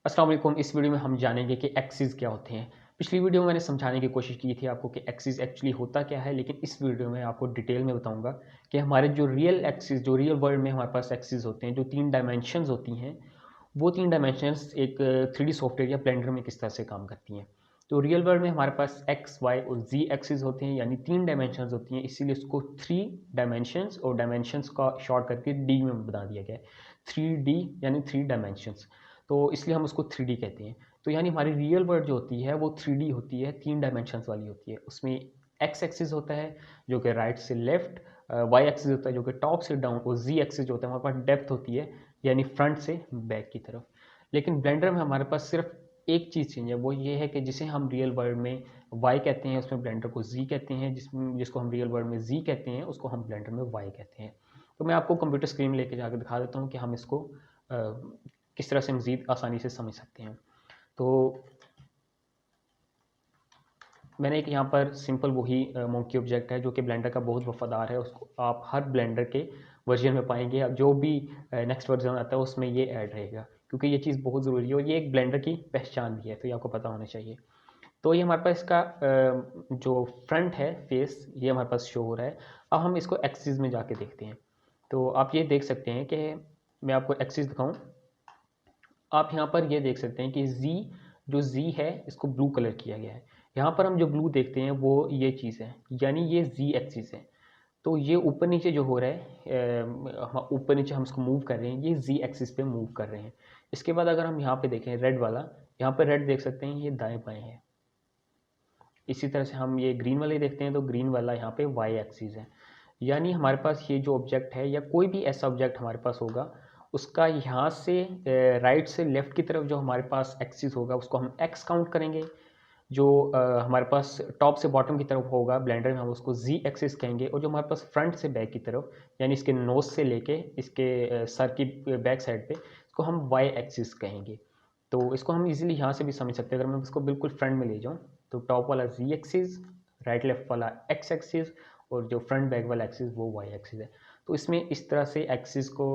अस्सलाम वालेकुम। इस वीडियो में हम जानेंगे कि एक्सिस क्या होते हैं। पिछली वीडियो में मैंने समझाने की कोशिश की थी आपको कि एक्सिस एक्चुअली होता क्या है, लेकिन इस वीडियो में आपको डिटेल में बताऊंगा कि हमारे जो रियल एक्सिस, जो रियल वर्ल्ड में हमारे पास एक्सिस होते हैं, जो 3 डायमेंशंस होती हैं, वो 3 डायमेंशंस एक 3D सॉफ्टवेयर या ब्लेंडर में किस तरह से काम करती हैं। तो रियल वर्ल्ड में हमारे पास एक्स, वाई और जी एक्सिस होते हैं, यानी 3 डायमेंशंस होती हैं, इसीलिए इसको 3 डायमेंशंस और डायमेंशंस का शॉर्ट करके डी में बना दिया गया है। 3D यानी 3 डायमेंशंस, तो इसलिए हम उसको 3D कहते हैं। तो यानी हमारी रियल वर्ल्ड जो होती है वो 3D होती है, 3 डायमेंशंस वाली होती है। उसमें एक्स एक्सिस होता है जो कि राइट से लेफ्ट, वाई एक्सिस होता है जो कि टॉप से डाउन, और जी एक्सिस जो होता है हमारे पास डेप्थ होती है, यानी फ्रंट से बैक की तरफ। लेकिन ब्लेंडर में हमारे पास सिर्फ एक चीज़ चेंज है, वो ये है कि जिसे हम रियल वर्ल्ड में वाई कहते हैं, उसमें ब्लेंडर को जी कहते हैं। जिसको हम रियल वर्ल्ड में जी कहते हैं, उसको हम ब्लेंडर में वाई कहते हैं। तो मैं आपको कंप्यूटर स्क्रीन लेके जाकर दिखा देता हूँ कि हम इसको किस तरह से मज़ीद आसानी से समझ सकते हैं। तो मैंने एक यहाँ पर सिंपल वही मोंकी ऑब्जेक्ट है जो कि ब्लेंडर का बहुत वफादार है। उसको आप हर ब्लेंडर के वर्जन में पाएंगे। अब जो भी नेक्स्ट वर्जन आता है उसमें ये ऐड रहेगा, क्योंकि ये चीज़ बहुत ज़रूरी है और ये एक ब्लेंडर की पहचान भी है, तो ये आपको पता होना चाहिए। तो ये हमारे पास इसका जो फ्रंट है, फेस, ये हमारे पास शो हो रहा है। अब हम इसको एक्सिस में जाके देखते हैं। तो आप ये देख सकते हैं कि मैं आपको एक्सिस दिखाऊं। आप यहाँ पर ये देख सकते हैं कि जो जी है इसको ब्लू कलर किया गया है। यहाँ पर हम जो ब्लू देखते हैं वो ये चीज़ है, यानी ये जी एक्सिस है। तो ये ऊपर नीचे जो हो रहा है, ऊपर नीचे हम इसको मूव कर रहे हैं, ये जी एक्सिस पे मूव कर रहे हैं। इसके बाद अगर हम यहाँ पे देखें रेड वाला, यहाँ पर रेड देख सकते हैं, ये दाएं बाएं है। इसी तरह से हम ये ग्रीन वाले देखते हैं, तो ग्रीन वाला यहाँ पे वाई एक्सिस है। यानी हमारे पास ये जो ऑब्जेक्ट है या कोई भी ऐसा ऑब्जेक्ट हमारे पास होगा, उसका यहाँ से राइट से लेफ्ट की तरफ जो हमारे पास एक्सिस होगा उसको हम एक्स काउंट करेंगे। जो हमारे पास टॉप से बॉटम की तरफ होगा ब्लेंडर में, हम उसको जी एक्सिस कहेंगे। और जो हमारे पास फ्रंट से बैक की तरफ, यानी इसके नोज से लेके इसके सर की बैक साइड पे, इसको हम वाई एक्सिस कहेंगे। तो इसको हम इजीली यहाँ से भी समझ सकते हैं। अगर मैं इसको बिल्कुल फ्रंट में ले जाऊँ, तो टॉप वाला जी एक्सिस, राइट लेफ्ट वाला एक्स एक्सिस, और जो फ्रंट बैक वाला एक्सिस वो वाई एक्सिस है। तो इसमें इस तरह से एक्सिस को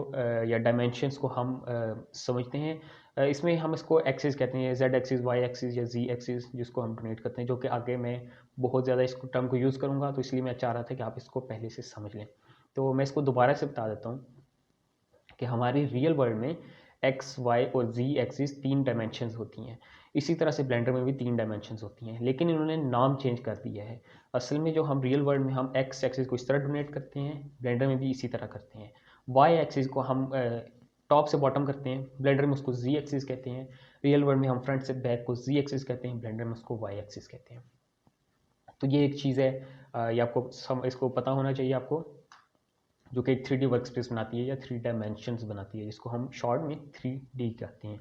या डायमेंशंस को हम समझते हैं। इसमें हम इसको एक्सिस कहते हैं, जेड एक्सिस, वाई एक्सिस या जी एक्सिस, जिसको हम डोनेट करते हैं, जो कि आगे मैं बहुत ज़्यादा इस टर्म को यूज़ करूँगा, तो इसलिए मैं चाह रहा था कि आप इसको पहले से समझ लें। तो मैं इसको दोबारा से बता देता हूँ कि हमारी रियल वर्ल्ड में एक्स, वाई और जी एक्सिस 3 डायमेंशंस होती हैं। इसी तरह से ब्लेंडर में भी 3 डायमेंशंस होती हैं, लेकिन इन्होंने नाम चेंज कर दिया है। असल में जो हम रियल वर्ल्ड में हम एक्स एक्सिस को इस तरह डोनेट करते हैं, ब्लेंडर में भी इसी तरह करते हैं। वाई एक्सिस को हम टॉप से बॉटम करते हैं, ब्लेंडर में उसको जी एक्सिस कहते हैं। रियल वर्ल्ड में हम फ्रंट से बैक को जी एक्सिस कहते हैं, ब्लेंडर में उसको वाई एक्सिस कहते हैं। तो ये एक चीज़ है, ये आपको इसको पता होना चाहिए आपको, जो कि एक 3D वर्क स्पेस बनाती है या 3 डायमेंशंस बनाती है, जिसको हम शॉर्ट में 3D कहते हैं।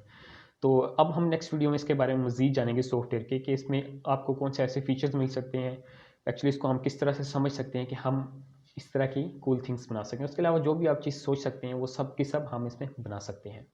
तो अब हम नेक्स्ट वीडियो में इसके बारे में मज़ीद जानेंगे सॉफ्टवेयर के, कि इसमें आपको कौन से ऐसे फीचर्स मिल सकते हैं, एक्चुअली इसको हम किस तरह से समझ सकते हैं कि हम इस तरह की कूल थिंग्स बना सकें। उसके अलावा जो भी आप चीज़ सोच सकते हैं वो सब की सब हम इसमें बना सकते हैं।